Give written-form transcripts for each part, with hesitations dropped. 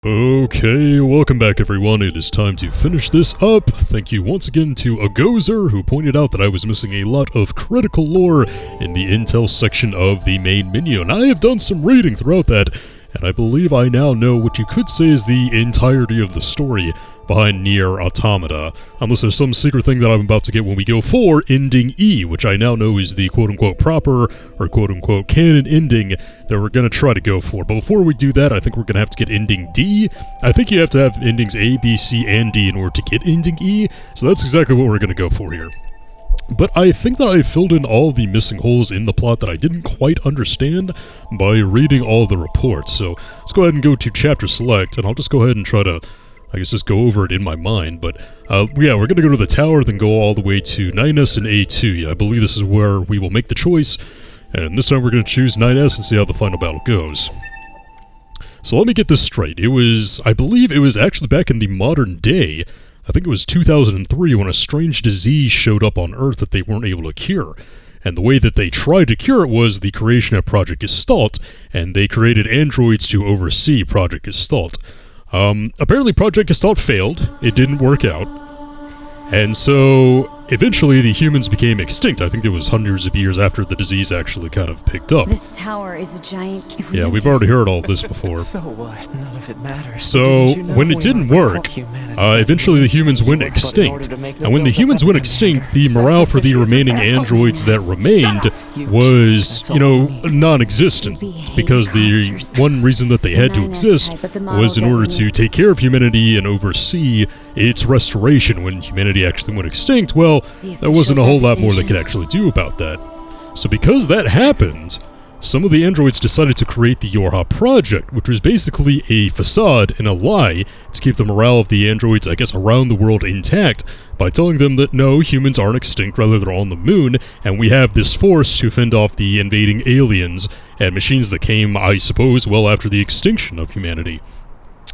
Okay, welcome back everyone. It is time to finish this up. Thank you once again to Agozer, who pointed out that I was missing a lot of critical lore in the intel section of the main menu, and I have done some reading throughout that, and I believe I now know what you could say is the entirety of the story behind NieR Automata, unless there's some secret thing that I'm about to get when we go for Ending E, which I now know is the quote-unquote proper, or quote-unquote canon ending that we're going to try to go for. But before we do that, I think we're going to have to get Ending D. I think you have to have endings A, B, C, and D in order to get Ending E, so that's exactly what we're going to go for here. But I think that I filled in all the missing holes in the plot that I didn't quite understand by reading all the reports. So let's go ahead and go to Chapter Select, and I'll just go ahead and try to, I guess, just go over it in my mind. But yeah, we're going to go to the tower, then go all the way to 9S and A2. Yeah, I believe this is where we will make the choice. And this time we're going to choose 9S and see how the final battle goes. So let me get this straight. I believe it was actually back in the modern day. I think it was 2003 when a strange disease showed up on Earth that they weren't able to cure. And the way that they tried to cure it was the creation of Project Gestalt, and they created androids to oversee Project Gestalt. Apparently Project Gestalt failed, it didn't work out, and so eventually the humans became extinct. I think it was hundreds of years after the disease actually kind of picked up. This tower is a giant... Yeah, we've already heard all this before. So what? None of it matters. So, when it didn't work, eventually the humans went extinct. And when the humans went extinct, the morale for the remaining androids that remained was, non-existent. Because the one reason that they had to exist was in order to take care of humanity and oversee its restoration. When humanity actually went extinct, well, there wasn't a whole lot more they could actually do about that. So because that happened, some of the androids decided to create the Yorha Project, which was basically a facade and a lie to keep the morale of the androids, I guess, around the world intact, by telling them that no, humans aren't extinct, rather they're on the moon, and we have this force to fend off the invading aliens and machines that came, I suppose, well after the extinction of humanity.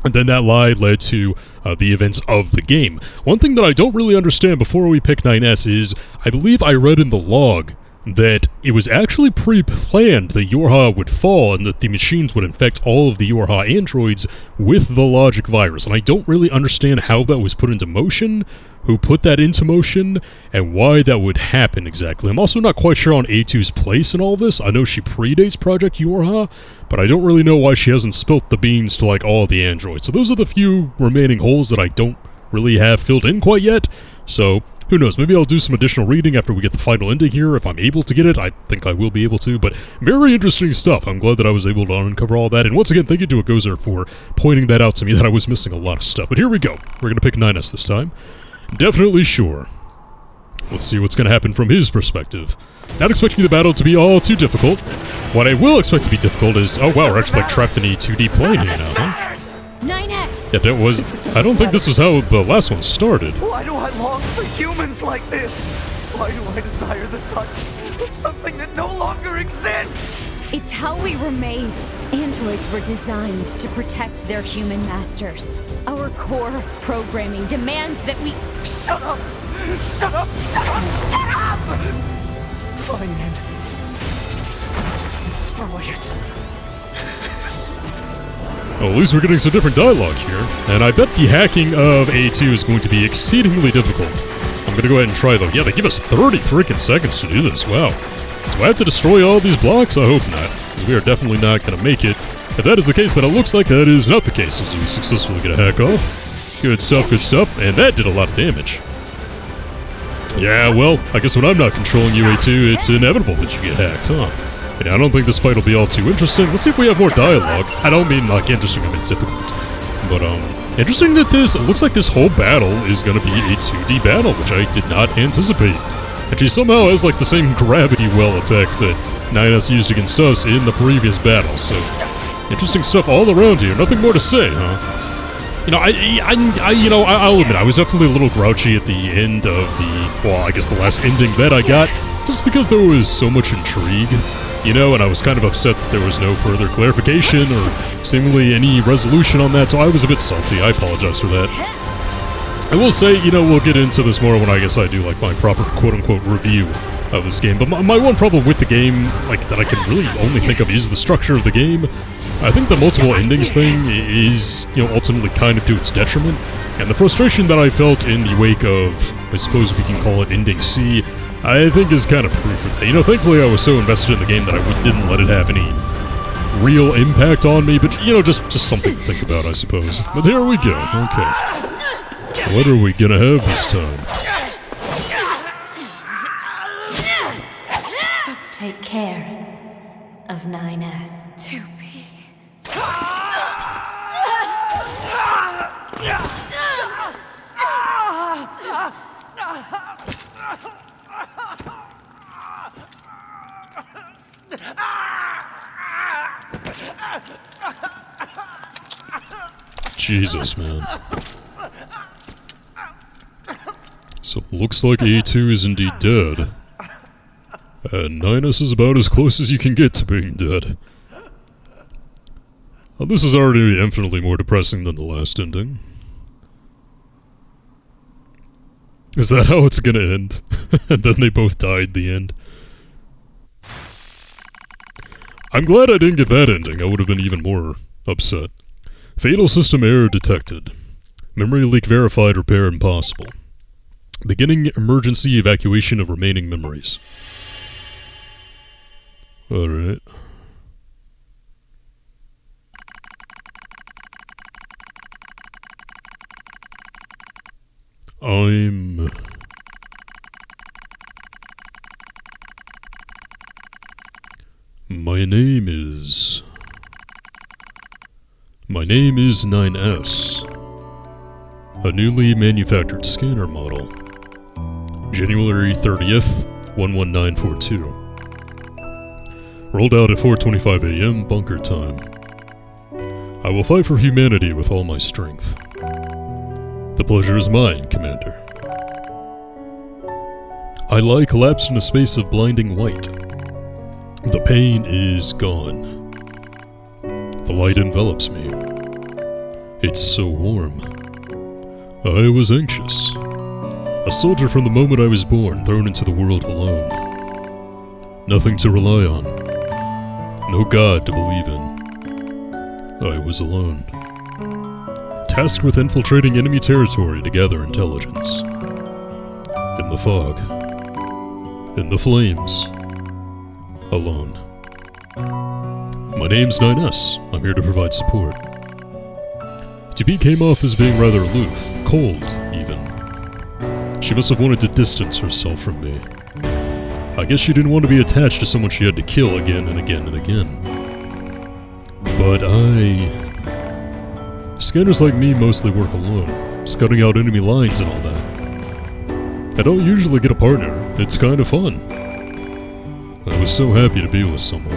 And then that lie led to the events of the game. One thing that I don't really understand before we pick 9S is, I believe I read in the log that it was actually pre-planned that Yorha would fall and that the machines would infect all of the Yorha androids with the logic virus. And I don't really understand how that was put into motion, who put that into motion, and why that would happen exactly. I'm also not quite sure on A2's place in all this. I know she predates Project Yorha, but I don't really know why she hasn't spilt the beans to, like, all the androids. So those are the few remaining holes that I don't really have filled in quite yet. So who knows, maybe I'll do some additional reading after we get the final ending here, if I'm able to get it. I think I will be able to, but very interesting stuff. I'm glad that I was able to uncover all that, and once again, thank you to Agozer for pointing that out to me, that I was missing a lot of stuff. But here we go. We're going to pick 9S this time. Definitely sure. Let's see what's going to happen from his perspective. Not expecting the battle to be all too difficult. What I will expect to be difficult is, oh wow, we're actually like trapped in a 2D plane here now, huh? 9S! Yeah, that was... I don't think this is how the last one started. Why do I long for humans like this? Why do I desire the touch of something that no longer exists? It's how we were made. Androids were designed to protect their human masters. Our core programming demands that we... Shut up! Shut up! Shut up! Shut up! Fine then. I'll just destroy it. Well, at least we're getting some different dialogue here, and I bet the hacking of A2 is going to be exceedingly difficult. I'm gonna go ahead and try though. Yeah, they give us 30 freaking seconds to do this, wow. Do I have to destroy all these blocks? I hope not, because we are definitely not gonna make it. If that is the case, but it looks like that is not the case, as you successfully get a hack off. Good stuff, and that did a lot of damage. Yeah, well, I guess when I'm not controlling you, A2, it's inevitable that you get hacked, huh? Yeah, I don't think this fight will be all too interesting. Let's see if we have more dialogue. I don't mean, like, interesting, I mean difficult. But, interesting that it looks like this whole battle is gonna be a 2D battle, which I did not anticipate. And she somehow has, like, the same gravity well attack that 9S used against us in the previous battle, so... Interesting stuff all around here. Nothing more to say, huh? You know, I'll admit, I was definitely a little grouchy at the end of the, well, I guess the last ending that I got, just because there was so much intrigue, you know, and I was kind of upset that there was no further clarification or seemingly any resolution on that, so I was a bit salty. I apologize for that. I will say, you know, we'll get into this more when I guess I do, like, my proper quote-unquote review of this game, but my one problem with the game, like, that I can really only think of is the structure of the game. I think the multiple endings thing is, ultimately kind of to its detriment. And the frustration that I felt in the wake of, I suppose we can call it Ending C, I think is kind of proof of that. Thankfully I was so invested in the game that I didn't let it have any real impact on me, but, just something to think about, I suppose. But here we go, okay. What are we gonna have this time? Take care of 9S. 2B. Jesus, man. So, looks like A2 is indeed dead. And 9S is about as close as you can get to being dead. Well, this is already infinitely more depressing than the last ending. Is that how it's gonna end? And then they both died at the end. I'm glad I didn't get that ending. I would have been even more upset. Fatal system error detected. Memory leak verified, repair impossible. Beginning emergency evacuation of remaining memories. Alright. My name is 9S. A newly manufactured scanner model. January 30th, 11942. Rolled out at 4:25 a.m. bunker time. I will fight for humanity with all my strength. The pleasure is mine, Commander. I lie collapsed in a space of blinding white. The pain is gone. The light envelops me. It's so warm. I was anxious. A soldier from the moment I was born, thrown into the world alone. Nothing to rely on. No God to believe in. I was alone. Tasked with infiltrating enemy territory to gather intelligence. In the fog. In the flames. Alone. My name's 9S. I'm here to provide support. TB came off as being rather aloof, cold, even. She must have wanted to distance herself from me. I guess she didn't want to be attached to someone she had to kill again and again and again. But Scanners like me mostly work alone, scouting out enemy lines and all that. I don't usually get a partner. It's kind of fun. I was so happy to be with someone.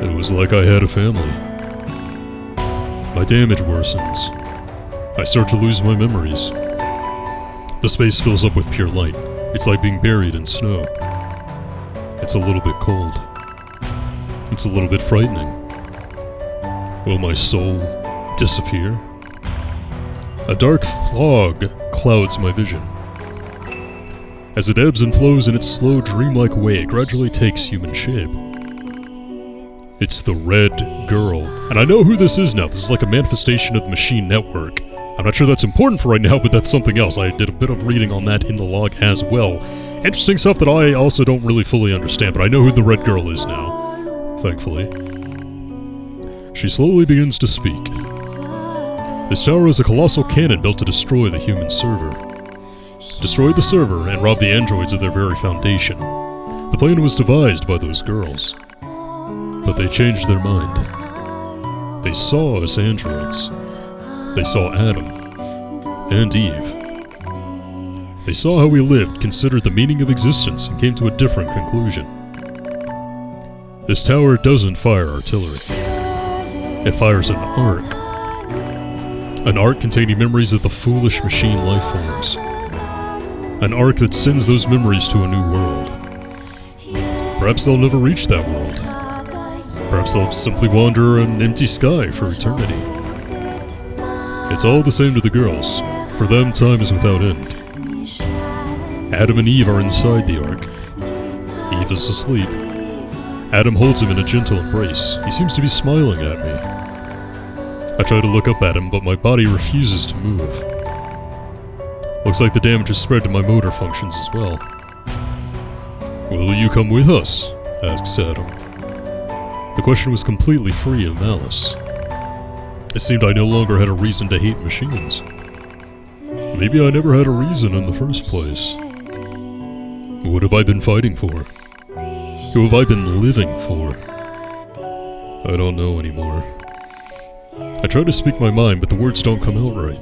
It was like I had a family. My damage worsens. I start to lose my memories. The space fills up with pure light. It's like being buried in snow. It's a little bit cold. It's a little bit frightening. Will my soul disappear? A dark fog clouds my vision. As it ebbs and flows in its slow, dreamlike way, it gradually takes human shape. It's the Red Girl. And I know who this is now. This is like a manifestation of the Machine Network. I'm not sure that's important for right now, but that's something else. I did a bit of reading on that in the log as well. Interesting stuff that I also don't really fully understand, but I know who the Red Girl is now. Thankfully. She slowly begins to speak. This tower is a colossal cannon built to destroy the human server. Destroy the server and rob the androids of their very foundation. The plan was devised by those girls. But they changed their mind. They saw us androids. They saw Adam. And Eve. They saw how we lived, considered the meaning of existence, and came to a different conclusion. This tower doesn't fire artillery. It fires an arc. An arc containing memories of the foolish machine life forms. An arc that sends those memories to a new world. Perhaps they'll never reach that world. Perhaps they'll simply wander an empty sky for eternity. It's all the same to the girls. For them, time is without end. Adam and Eve are inside the ark. Eve is asleep. Adam holds him in a gentle embrace. He seems to be smiling at me. I try to look up at him, but my body refuses to move. Looks like the damage has spread to my motor functions as well. "Will you come with us?" asks Adam. The question was completely free of malice. It seemed I no longer had a reason to hate machines. Maybe I never had a reason in the first place. What have I been fighting for? Who have I been living for? I don't know anymore. I try to speak my mind, but the words don't come out right.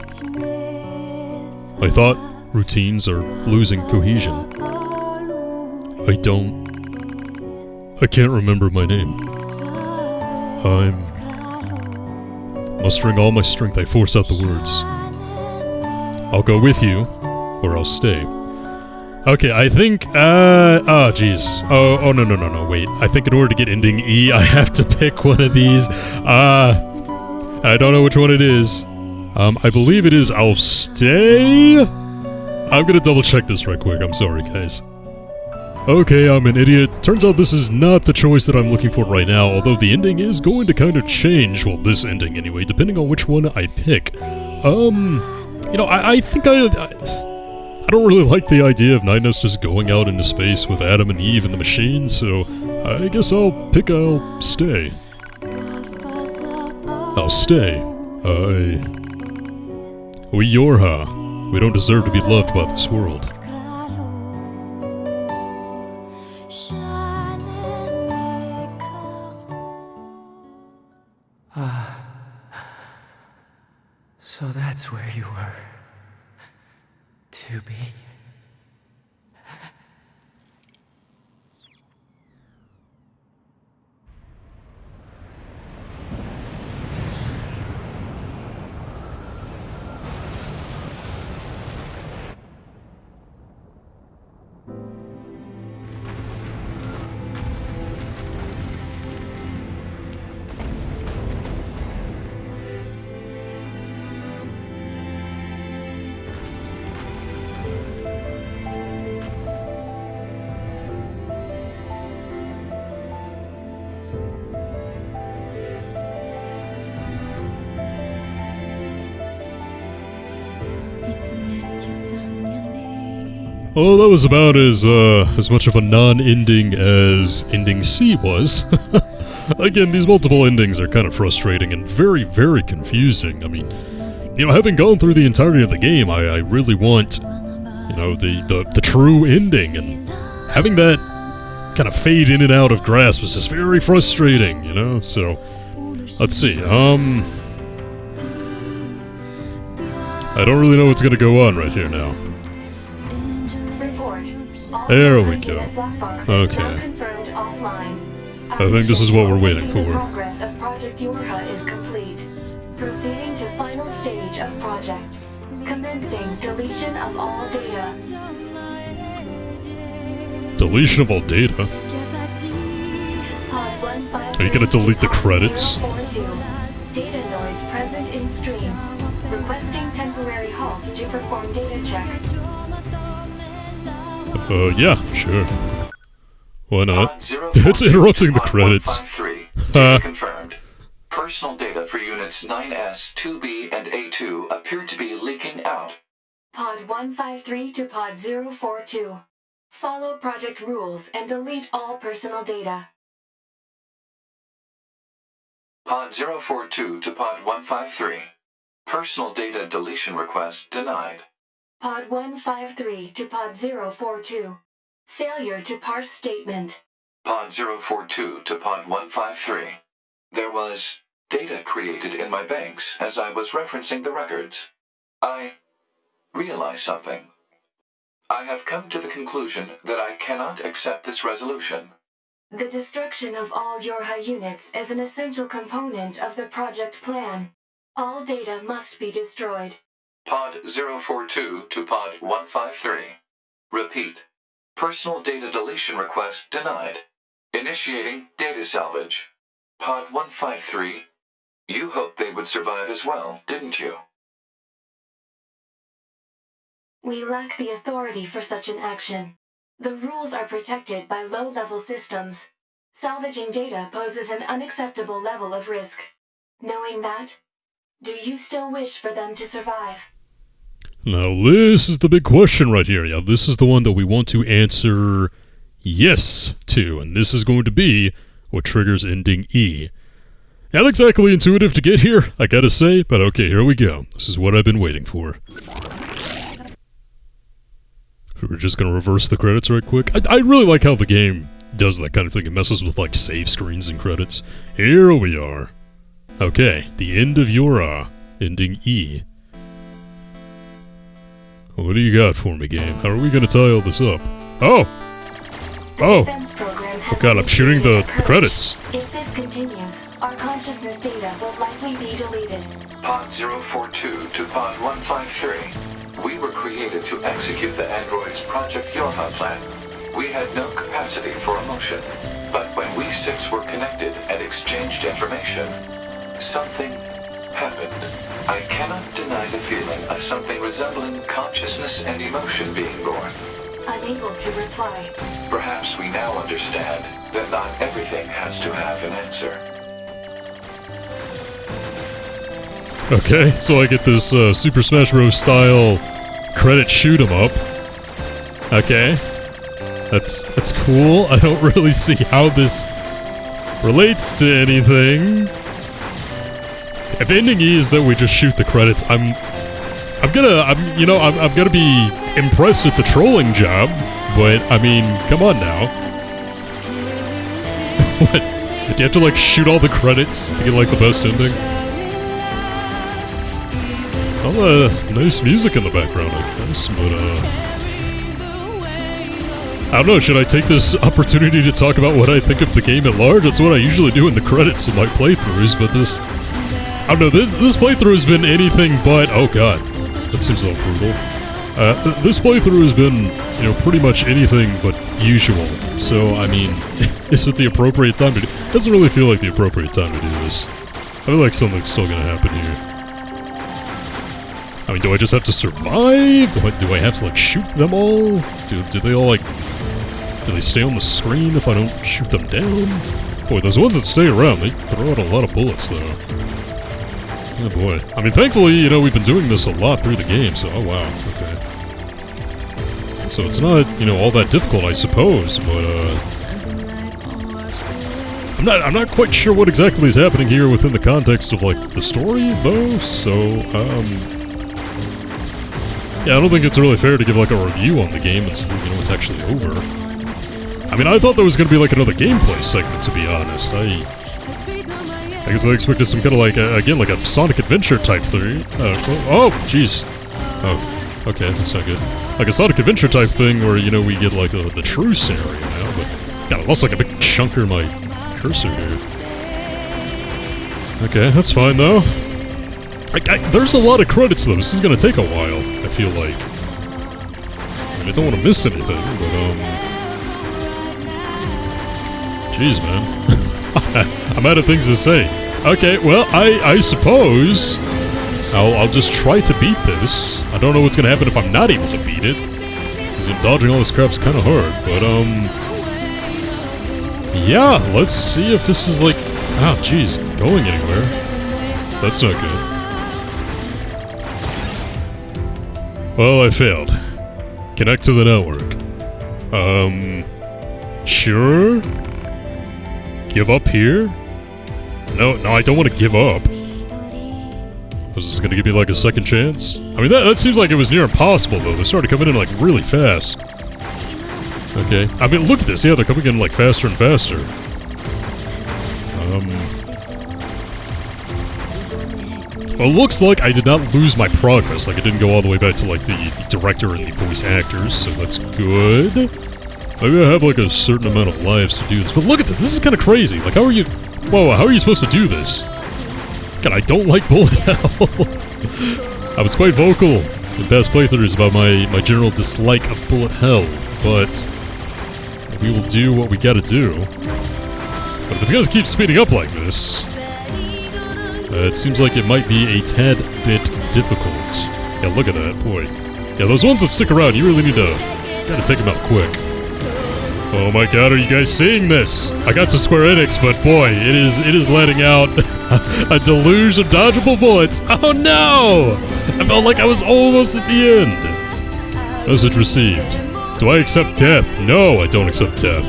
I thought routines are losing cohesion. I can't remember my name. I'm mustering all my strength, I force out the words. "I'll go with you, or I'll stay." Okay, I think, oh jeez. Oh, no, wait. I think in order to get ending E, I have to pick one of these. I don't know which one it is. I believe it is I'll stay? I'm gonna double check this right quick, I'm sorry guys. Okay, I'm an idiot. Turns out this is not the choice that I'm looking for right now, although the ending is going to kind of change, well, this ending anyway, depending on which one I pick. You know, I think I don't really like the idea of NieR just going out into space with Adam and Eve and the machine, so I guess I'll stay. I'll stay. We Yorha. We don't deserve to be loved by this world. So that's where you were. To be. Well, that was about as much of a non-ending as Ending C was. Again, these multiple endings are kind of frustrating and very, very confusing. I mean, you know, having gone through the entirety of the game, I really want, you know, the true ending, and having that kind of fade in and out of grasp was just very frustrating, you know? So, let's see, I don't really know what's gonna go on right here now. There we go. Okay. I think this is what we're waiting for. Progress of Project Yorha is complete. Proceeding to final stage of project. Commencing deletion of all data. Deletion of all data? Are you gonna delete the credits? Data noise present in stream. Requesting temporary halt to perform data check. Yeah, sure. Why not? It's interrupting the credits. Data confirmed. Personal data for units 9S, 2B, and A2 appear to be leaking out. Pod 153 to Pod 042. Follow project rules and delete all personal data. Pod 042 to Pod 153. Personal data deletion request denied. Pod 153 to Pod 042. Failure to parse statement. Pod 042 to Pod 153. There was data created in my banks as I was referencing the records. I realized something. I have come to the conclusion that I cannot accept this resolution. The destruction of all Yorha units is an essential component of the project plan. All data must be destroyed. Pod 042 to Pod 153. Repeat. Personal data deletion request denied. Initiating data salvage. Pod 153. You hoped they would survive as well, didn't you? We lack the authority for such an action. The rules are protected by low-level systems. Salvaging data poses an unacceptable level of risk. Knowing that, do you still wish for them to survive? Now this is the big question right here. Yeah, this is the one that we want to answer yes to, and this is going to be what triggers ending E. Not exactly intuitive to get here, I gotta say, but okay, here we go. This is what I've been waiting for. We're just gonna reverse the credits right quick. I really like how the game does that kind of thing. It messes with, like, save screens and credits. Here we are. Okay, the end of your ending E. What do you got for me, game? How are we gonna tie all this up? Oh! Oh! Oh god, I'm shooting the credits. If this continues, our consciousness data will likely be deleted. Pod 042 to Pod 153. We were created to execute the android's Project Yorha plan. We had no capacity for emotion, but when we six were connected and exchanged information, something happened. I cannot deny the feeling of something resembling consciousness and emotion being born. Unable to reply. Perhaps we now understand that not everything has to have an answer. Okay, so I get this Super Smash Bros. Style credit shoot 'em up. Okay. That's cool. I don't really see how this relates to anything. If ending E is that we just shoot the credits, I'm gonna be impressed with the trolling job, but I mean, come on now. What? Do you have to like shoot all the credits to get like the best ending? Oh, nice music in the background, I guess, but I don't know, should I take this opportunity to talk about what I think of the game at large? That's what I usually do in the credits of my playthroughs, but this... I don't know, this playthrough has been anything but... Oh god, that seems a little brutal. This playthrough has been, you know, pretty much anything but usual. So, I mean, is it the appropriate time to do... It doesn't really feel like the appropriate time to do this. I feel like something's still gonna happen here. I mean, do I just have to survive? Do I have to, like, shoot them all? Do they all, like... Do they stay on the screen if I don't shoot them down? Boy, those ones that stay around, they throw out a lot of bullets, though. Oh boy. I mean, thankfully, you know, we've been doing this a lot through the game, so... Oh wow, okay. So it's not, you know, all that difficult, I suppose, but, I'm not quite sure what exactly is happening here within the context of, like, the story, though, so, yeah, I don't think it's really fair to give, like, a review on the game until, you know, it's actually over. I mean, I thought there was gonna be, like, another gameplay segment, to be honest. I guess I expected some kind of, like, again, like a Sonic Adventure type thing. Oh, jeez. Oh, okay, that's not good. Like a Sonic Adventure type thing where, you know, we get, like, the truce area now, but... God, I lost, like, a big chunker of my cursor here. Okay, that's fine, though. There's a lot of credits, though. This is gonna take a while, I feel like. I mean, I don't want to miss anything, but, jeez, man. I'm out of things to say. Okay, well, I suppose I'll just try to beat this. I don't know what's gonna happen if I'm not able to beat it, because dodging all this crap's kind of hard, but, yeah, let's see if this is, like... Oh, jeez, going anywhere. That's not good. Well, I failed. Connect to the network. Sure? Give up here? No, I don't want to give up. Was this gonna give me, like, a second chance? I mean, that seems like it was near impossible, though. They started coming in, like, really fast. Okay. I mean, look at this. Yeah, they're coming in, like, faster and faster. Well, it looks like I did not lose my progress. Like, it didn't go all the way back to, like, the director and the voice actors, so that's good. Maybe I have, like, a certain amount of lives to do this. But look at this. This is kind of crazy. Like, how are you... Whoa, how are you supposed to do this? God, I don't like bullet hell. I was quite vocal in past playthroughs about my general dislike of bullet hell, but we will do what we gotta do. But if it's gonna keep speeding up like this, it seems like it might be a tad bit difficult. Yeah, look at that, boy. Yeah, those ones that stick around, you really need to gotta take them out quick. Oh my god, are you guys seeing this? I got to Square Enix, but boy, it is letting out a deluge of dodgeable bullets. Oh no! I felt like I was almost at the end. Message received. Do I accept death? No, I don't accept death.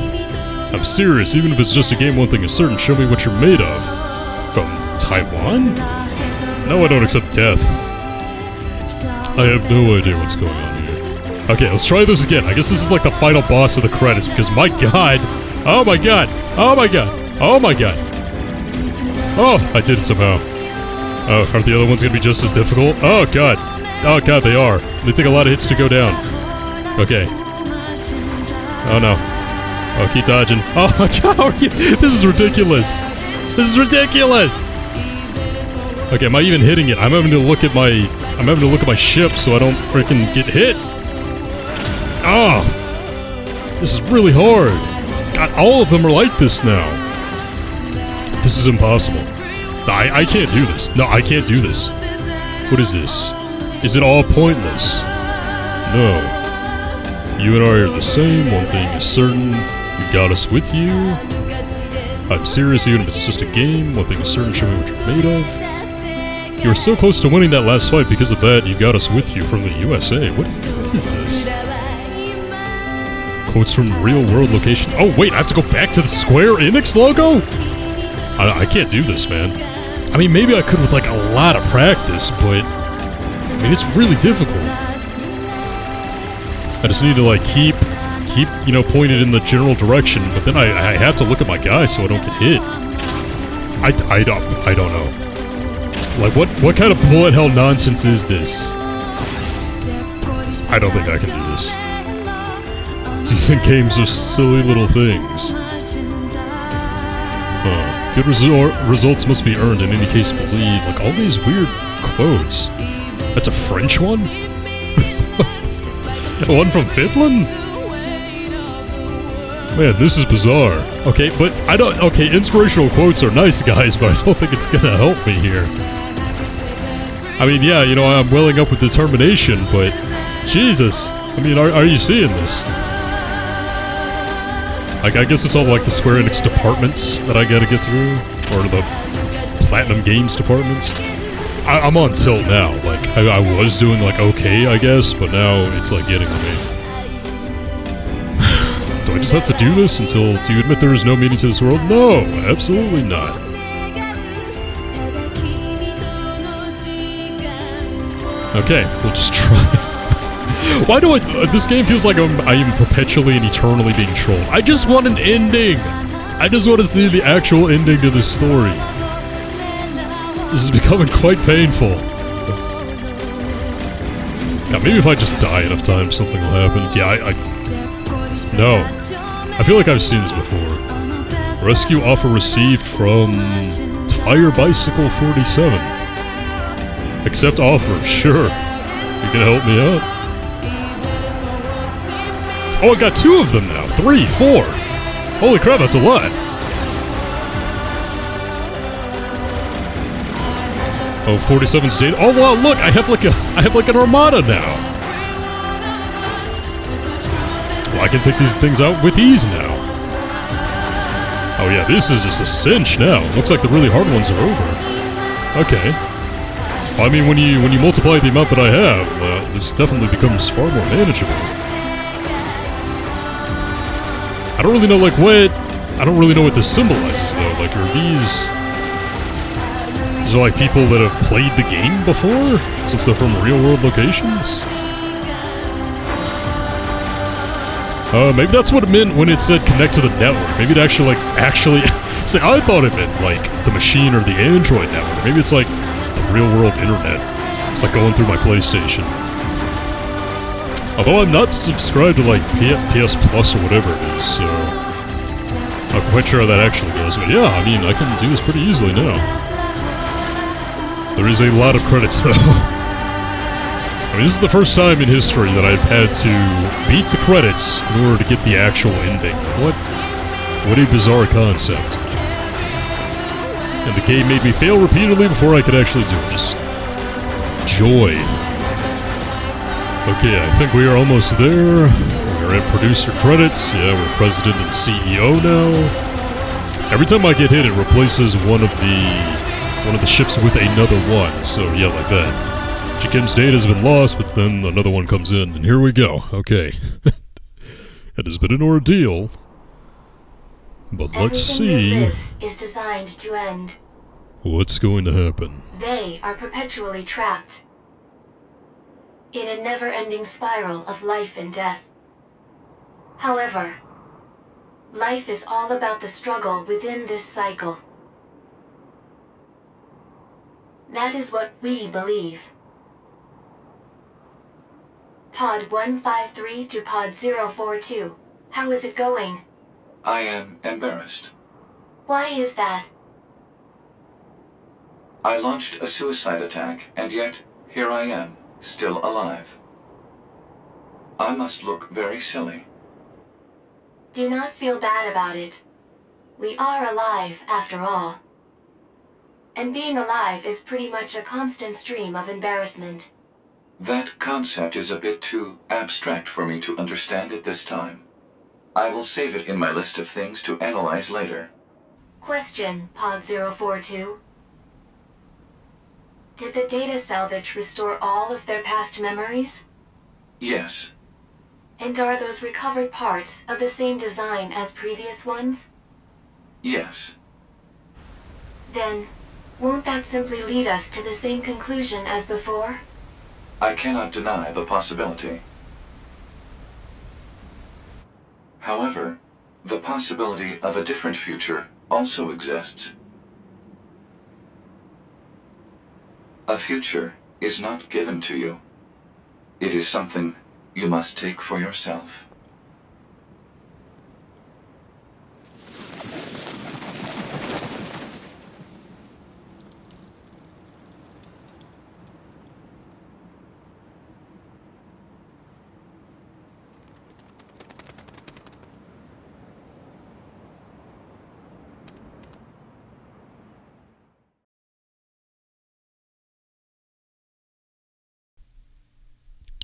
I'm serious, even if it's just a game, one thing is certain, show me what you're made of. From Taiwan? No, I don't accept death. I have no idea what's going on here. Okay, let's try this again. I guess this is like the final boss of the credits, because my god! Oh my god! Oh my god! Oh my god! Oh, I did it somehow. Oh, are the other ones gonna be just as difficult? Oh god! Oh god, they are. They take a lot of hits to go down. Okay. Oh no. Oh, keep dodging. Oh my god, this is ridiculous! This is ridiculous! Okay, am I even hitting it? I'm having to look at my ship so I don't freaking get hit. Oh! This is really hard. God, all of them are like this now. This is impossible. I can't do this. No, I can't do this. What is this? Is it all pointless? No. You and I are the same, one thing is certain. You got us with you. I'm serious, even if it's just a game, one thing is certain, show me what you're made of. You were so close to winning that last fight, because of that, you got us with you from the USA. What is this? Quotes from real-world locations. Oh wait, I have to go back to the Square Enix logo? I can't do this, man. I mean, maybe I could with, like, a lot of practice, but... I mean, it's really difficult. I just need to, like, keep, you know, pointed in the general direction, but then I have to look at my guy so I don't get hit. I don't know. Like, what kind of bullet hell nonsense is this? I don't think I can do this. Do you think games are silly little things? Good results must be earned, in any case believe. Like, all these weird quotes. That's a French one? One from Finland? Man, this is bizarre. Okay, but I don't... Okay, inspirational quotes are nice, guys, but I don't think it's gonna help me here. I mean, yeah, you know, I'm welling up with determination, but... Jesus! I mean, are you seeing this? Like, I guess it's all like the Square Enix departments that I gotta get through, or the Platinum Games departments. I'm on tilt now. Like, I was doing, like, okay, I guess, but now it's, like, getting to me. Do I just have to do this until... Do you admit there is no meaning to this world? No, absolutely not. Okay, we'll just try. Why do I... this game feels like I am perpetually and eternally being trolled. I just want an ending! I just want to see the actual ending to this story. This is becoming quite painful. God, maybe if I just die enough times, something will happen. Yeah, No. I feel like I've seen this before. Rescue offer received from... Fire Bicycle 47. Accept offer, sure. You can help me out. Oh, I got 2 of them now. 3, 4. Holy crap, that's a lot. Oh, 47's data. Oh wow, look, I have like an Automata now. Well, I can take these things out with ease now. Oh yeah, this is just a cinch now. Looks like the really hard ones are over. Okay. Well, I mean, when you multiply the amount that I have, this definitely becomes far more manageable. I don't really know, like, I don't really know what this symbolizes, though. Like, are these are, like, people that have played the game before? Since they're from real-world locations? Maybe that's what it meant when it said connect to the network. Maybe it actually... See, I thought it meant, like, the machine or the Android network. Maybe it's, like, the real-world internet. It's like going through my PlayStation. Although I'm not subscribed to, like, PS Plus or whatever it is, so... I'm not quite sure how that actually goes, but yeah, I mean, I can do this pretty easily now. There is a lot of credits, though. I mean, this is the first time in history that I've had to beat the credits in order to get the actual ending. What a bizarre concept. And the game made me fail repeatedly before I could actually do it. Just... joy. Okay, I think we are almost there. We are We're at producer credits. Yeah, we're president and CEO now. Every time I get hit, it replaces one of the ships with another one. So yeah, like that. Chikim's data's been lost, but then another one comes in, and here we go. Okay. It has been an ordeal. But let's see Everything that lives is designed to end. what's going to happen. They are perpetually trapped in a never-ending spiral of life and death. However, life is all about the struggle within this cycle. That is what we believe. Pod 153 to Pod 042. How is it going? I am embarrassed. Why is that? I launched a suicide attack, and yet here I am, still alive. I must look very silly. Do not feel bad about it. We are alive, after all. And being alive is pretty much a constant stream of embarrassment. That concept is a bit too abstract for me to understand at this time. I will save it in my list of things to analyze later. Question, Pod 042. Did the data salvage restore all of their past memories? Yes. And are those recovered parts of the same design as previous ones? Yes. Then, won't that simply lead us to the same conclusion as before? I cannot deny the possibility. However, the possibility of a different future also exists. A future is not given to you. It is something you must take for yourself.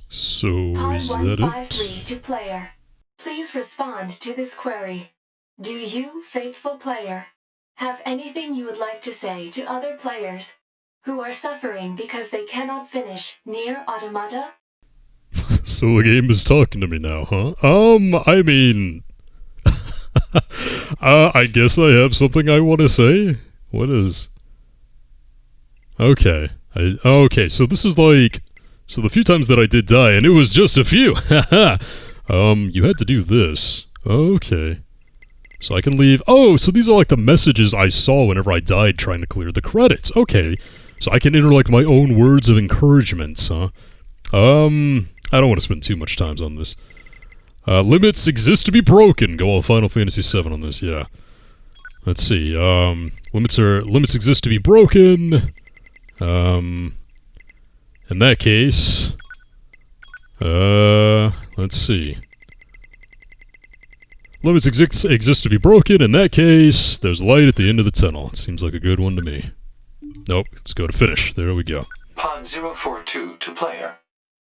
So, Pod is that 153 it? to player. Please respond to this query. Do you, faithful player, have anything you would like to say to other players who are suffering because they cannot finish NieR Automata? So the game is talking to me now, huh? I mean... I guess I have something I want to say? What is... Okay. Okay, so this is like... So the few times that I did die, and it was just a few! Haha! You had to do this. Okay. So I can leave... Oh, so these are like the messages I saw whenever I died trying to clear the credits. Okay. So I can enter like my own words of encouragement, huh? I don't want to spend too much time on this. Limits exist to be broken. Go all Final Fantasy VII on this, yeah. Let's see, limits exist to be broken. In that case, let's see. Limits exist to be broken. In that case, there's light at the end of the tunnel. It seems like a good one to me. Nope, let's go to finish. There we go. Pod 042 to player.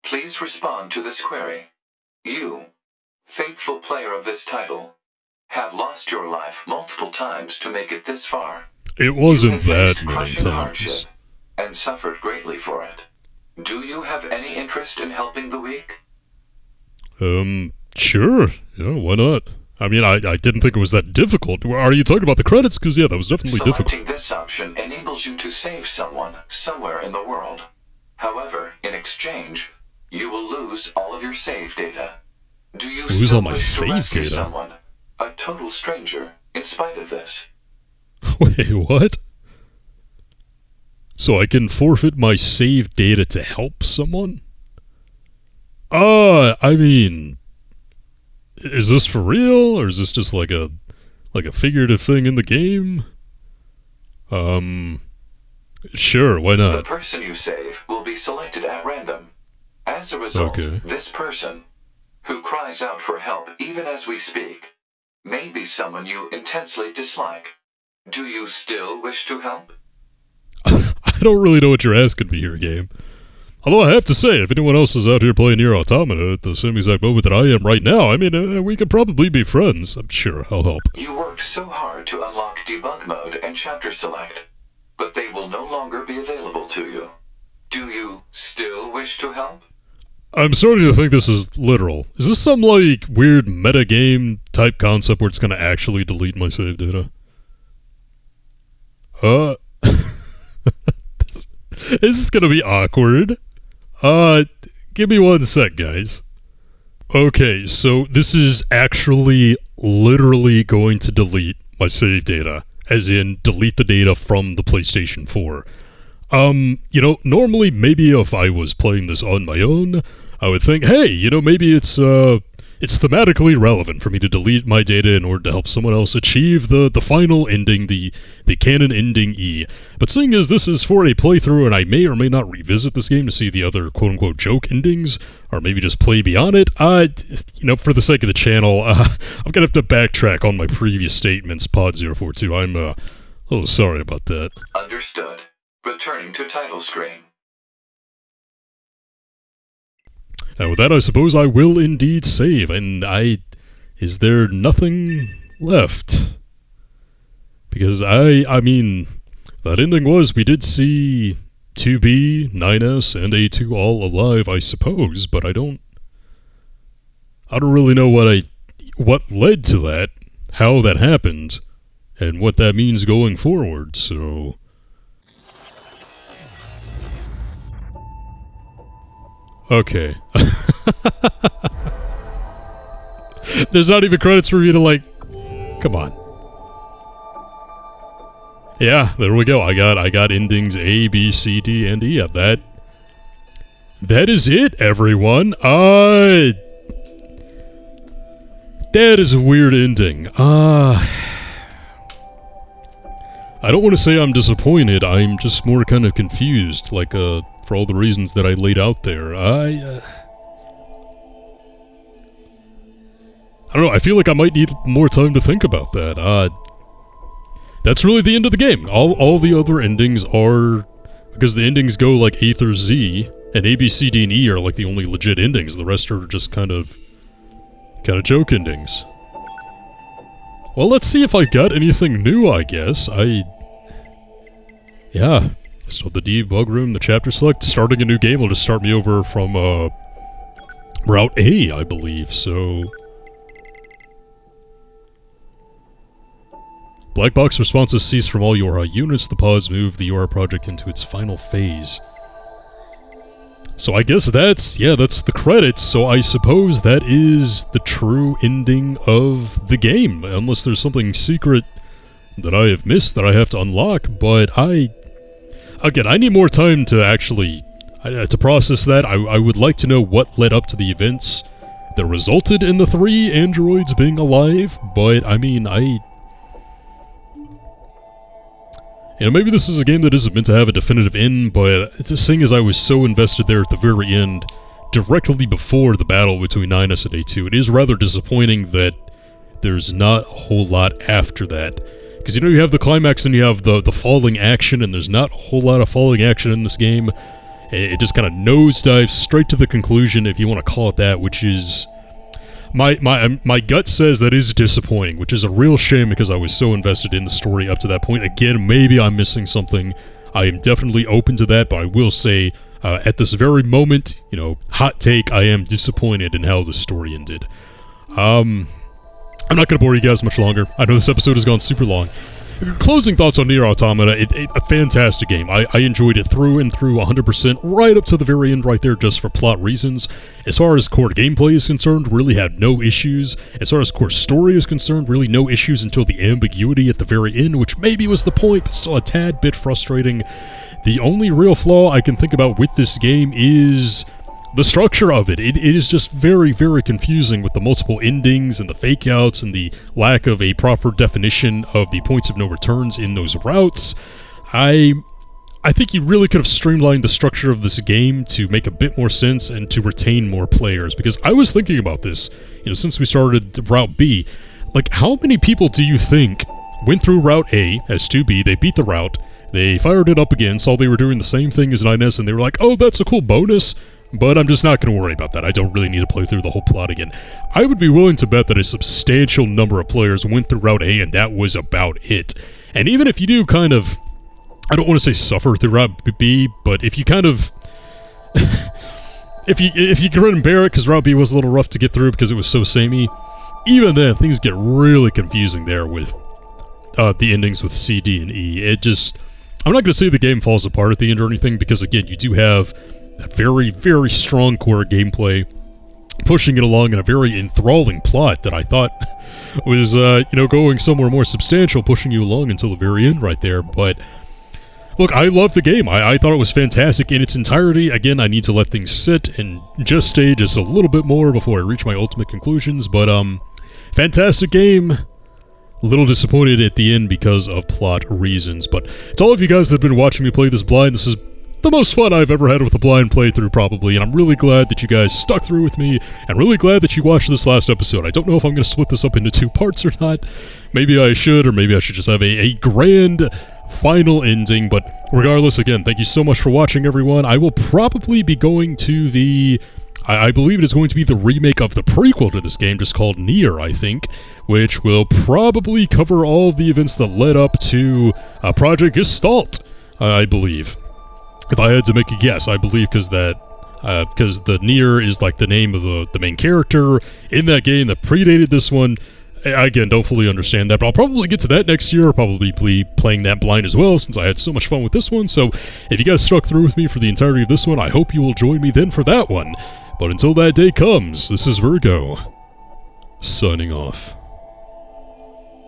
Please respond to this query. You, faithful player of this title, have lost your life multiple times to make it this far. It wasn't You have that faced many crushing times. hardship and suffered greatly for it. Do you have any interest in helping the weak? Sure. Yeah, why not? I mean, I didn't think it was that difficult. Are you talking about the credits? Because, yeah, that was definitely difficult. Selecting this option enables you to save someone somewhere in the world. However, in exchange, you will lose all of your save data. Do you Lose still all my wish to save rescue data? someone, a total stranger, in spite of this? Wait, what? So I can forfeit my save data to help someone? I mean... Is this for real, or is this just like a figurative thing in the game? Sure, why The not? person you save will be selected at random. As a result, Okay. this person, who cries out for help even as we speak, may be someone you intensely dislike. Do you still wish to help? I don't really know what you're asking me here, game. Although I have to say, if anyone else is out here playing NieR Automata at the same exact moment that I am right now, I mean, we could probably be friends. I'm sure I'll help. You worked so hard to unlock debug mode and chapter select, but they will no longer be available to you. Do you still wish to help? I'm starting to think this is literal. Is this some, like, weird metagame type concept where it's gonna actually delete my save data? This is gonna be awkward. Give me one sec, guys. Okay, so this is actually literally going to delete my save data, as in delete the data from the PlayStation 4. You know, normally maybe if I was playing this on my own, I would think, hey, you know, maybe it's thematically relevant for me to delete my data in order to help someone else achieve the final ending, the canon ending E. But seeing as this is for a playthrough and I may or may not revisit this game to see the other quote-unquote joke endings, or maybe just play beyond it, you know, for the sake of the channel, I'm gonna have to backtrack on my previous statements, Pod042. I'm, a little sorry about that. Understood. Returning to title screen. Now with that, I suppose I will indeed save, and is there nothing left? Because I mean, that ending was, we did see 2B, 9S, and A2 all alive, I suppose, but I don't really know what led to that, how that happened, and what that means going forward, so... Okay. There's not even credits for me to, like... Come on. Yeah, there we go. I got endings A, B, C, D, and E. That is it, everyone. That is a weird ending. I don't want to say I'm disappointed. I'm just more kind of confused, like, for all the reasons that I laid out there. I don't know, I feel like I might need more time to think about that. That's really the end of the game. All the other endings are... Because the endings go like A through Z, and A, B, C, D, and E are like the only legit endings. The rest are just kind of joke endings. Well, let's see if I got anything new, I guess. Yeah. Still the debug room, the chapter select. Starting a new game will just start me over from, Route A, I believe, so... Black box responses cease from all URI units. The pods move the URI project into its final phase. So I guess that's the credits, so I suppose that is the true ending of the game, unless there's something secret that I have missed that I have to unlock, but Again, I need more time to actually... to process that. I would like to know what led up to the events that resulted in the 3 androids being alive, but, I mean, You know, maybe this is a game that isn't meant to have a definitive end, but just seeing as I was so invested there at the very end, directly before the battle between 9S and A2, it is rather disappointing that there's not a whole lot after that. Because, you know, you have the climax and you have the falling action, and there's not a whole lot of falling action in this game. It just kind of nosedives straight to the conclusion, if you want to call it that, which is... My gut says that is disappointing, which is a real shame because I was so invested in the story up to that point. Again, maybe I'm missing something. I am definitely open to that, but I will say, at this very moment, you know, hot take, I am disappointed in how the story ended. I'm not going to bore you guys much longer. I know this episode has gone super long. Closing thoughts on NieR Automata, a fantastic game. I enjoyed it through and through 100%, right up to the very end right there, just for plot reasons. As far as core gameplay is concerned, really had no issues. As far as core story is concerned, really no issues until the ambiguity at the very end, which maybe was the point, but still a tad bit frustrating. The only real flaw I can think about with this game is... the structure of it. It is just very, very confusing with the multiple endings and the fake-outs and the lack of a proper definition of the points of no returns in those routes. I think you really could have streamlined the structure of this game to make a bit more sense and to retain more players, because I was thinking about this, you know, since we started Route B. Like, how many people do you think went through Route A as 2B, they beat the route, they fired it up again, saw they were doing the same thing as 9S, and they were like, oh, that's a cool bonus, but I'm just not going to worry about that. I don't really need to play through the whole plot again. I would be willing to bet that a substantial number of players went through Route A, and that was about it. And even if you do kind of, I don't want to say suffer through Route B, but if you kind of, if you can run and bear it, because Route B was a little rough to get through because it was so samey, even then, things get really confusing there with the endings with C, D, and E. It just, I'm not going to say the game falls apart at the end or anything, because again, you do have a very, very strong core gameplay, pushing it along in a very enthralling plot that I thought was, going somewhere more substantial, pushing you along until the very end right there. But look, I love the game. I thought it was fantastic in its entirety. Again, I need to let things sit and just stay just a little bit more before I reach my ultimate conclusions. But, fantastic game. A little disappointed at the end because of plot reasons. But to all of you guys that have been watching me play this blind, this is the most fun I've ever had with a blind playthrough, probably, and I'm really glad that you guys stuck through with me, and really glad that you watched this last episode. I don't know if I'm going to split this up into 2 parts or not. Maybe I should, or maybe I should just have a grand final ending, but regardless, again, thank you so much for watching, everyone. I will probably be going to the, I believe it is going to be the remake of the prequel to this game, just called NieR, I think, which will probably cover all of the events that led up to Project Gestalt, I believe. If I had to make a guess, I believe because the NieR is like the name of the main character in that game that predated this one. Again, don't fully understand that, but I'll probably get to that next year. I'll probably be playing that blind as well, since I had so much fun with this one. So if you guys stuck through with me for the entirety of this one, I hope you will join me then for that one. But until that day comes, this is Virgo, signing off.